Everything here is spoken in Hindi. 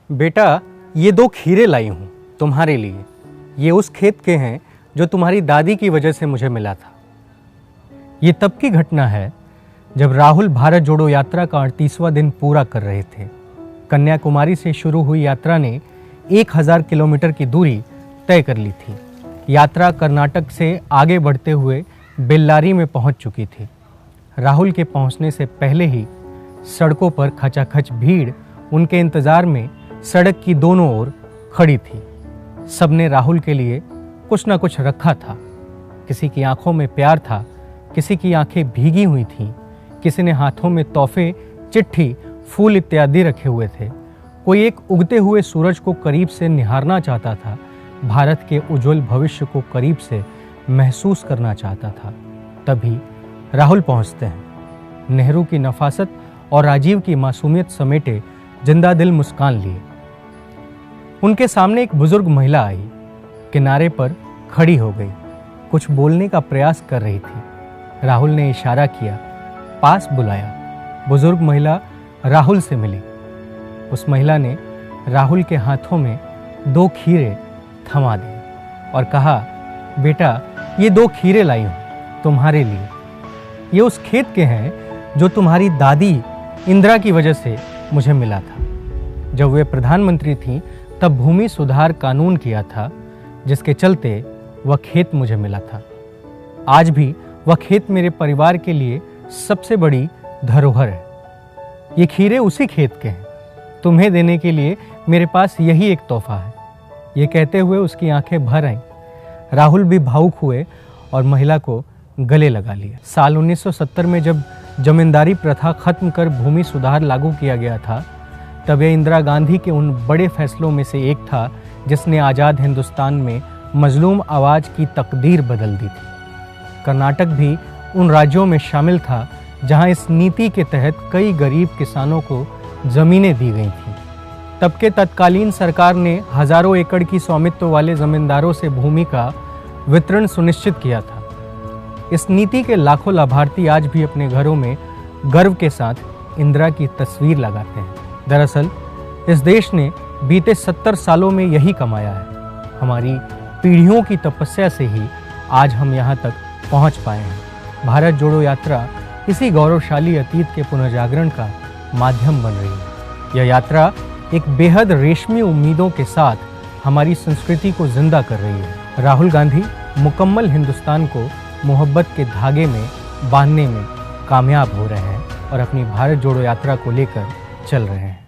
बेटा, ये 2 खीरे लाई हूँ तुम्हारे लिए। ये उस खेत के हैं जो तुम्हारी दादी की वजह से मुझे मिला था। ये तब की घटना है जब राहुल भारत जोड़ो यात्रा का 38वां दिन पूरा कर रहे थे। कन्याकुमारी से शुरू हुई यात्रा ने 1000 किलोमीटर की दूरी तय कर ली थी। यात्रा कर्नाटक से आगे बढ़ते हुए बेल्लारी में पहुंच चुकी थी। राहुल के पहुंचने से पहले ही सड़कों पर खचाखच भीड़ उनके इंतजार में सड़क की दोनों ओर खड़ी थी। सबने राहुल के लिए कुछ न कुछ रखा था। किसी की आंखों में प्यार था, किसी की आंखें भीगी हुई थीं, किसी ने हाथों में तोहफे, चिट्ठी, फूल इत्यादि रखे हुए थे। कोई एक उगते हुए सूरज को करीब से निहारना चाहता था, भारत के उज्जवल भविष्य को करीब से महसूस करना चाहता था। तभी राहुल पहुंचते हैं, नेहरू की नफासत और राजीव की मासूमियत समेटे जिंदा दिल मुस्कान लिए। उनके सामने एक बुजुर्ग महिला आई, किनारे पर खड़ी हो गई, कुछ बोलने का प्रयास कर रही थी। राहुल ने इशारा किया, पास बुलाया। बुजुर्ग महिला राहुल से मिली। उस महिला ने राहुल के हाथों में 2 खीरे थमा दिए और कहा, बेटा, ये 2 खीरे लाई हूं तुम्हारे लिए। ये उस खेत के हैं जो तुम्हारी दादी इंदिरा की वजह से मुझे मिला था। जब वे प्रधानमंत्री थीं तब भूमि सुधार कानून किया था, जिसके चलते वह खेत मुझे मिला था। आज भी वह खेत मेरे परिवार के लिए सबसे बड़ी धरोहर है। ये खीरे उसी खेत के हैं। तुम्हें देने के लिए मेरे पास यही एक तोहफा है। ये कहते हुए उसकी आंखें भर आईं। राहुल भी भावुक हुए और महिला को गले लगा लिया। साल 1970 में जब जमींदारी प्रथा खत्म कर भूमि सुधार लागू किया गया था, तब यह इंदिरा गांधी के उन बड़े फैसलों में से एक था जिसने आज़ाद हिंदुस्तान में मजलूम आवाज़ की तकदीर बदल दी थी। कर्नाटक भी उन राज्यों में शामिल था जहां इस नीति के तहत कई गरीब किसानों को ज़मीनें दी गई थीं। तब के तत्कालीन सरकार ने हजारों एकड़ की स्वामित्व वाले जमींदारों से भूमि का वितरण सुनिश्चित किया था। इस नीति के लाखों लाभार्थी आज भी अपने घरों में गर्व के साथ इंदिरा की तस्वीर लगाते हैं। दरअसल इस देश ने बीते 70 सालों में यही कमाया है। हमारी पीढ़ियों की तपस्या से ही आज हम यहाँ तक पहुँच पाए हैं। भारत जोड़ो यात्रा इसी गौरवशाली अतीत के पुनर्जागरण का माध्यम बन रही है। यह यात्रा एक बेहद रेशमी उम्मीदों के साथ हमारी संस्कृति को जिंदा कर रही है। राहुल गांधी मुकम्मल हिंदुस्तान को मोहब्बत के धागे में बांधने में कामयाब हो रहे हैं और अपनी भारत जोड़ो यात्रा को लेकर चल रहे हैं।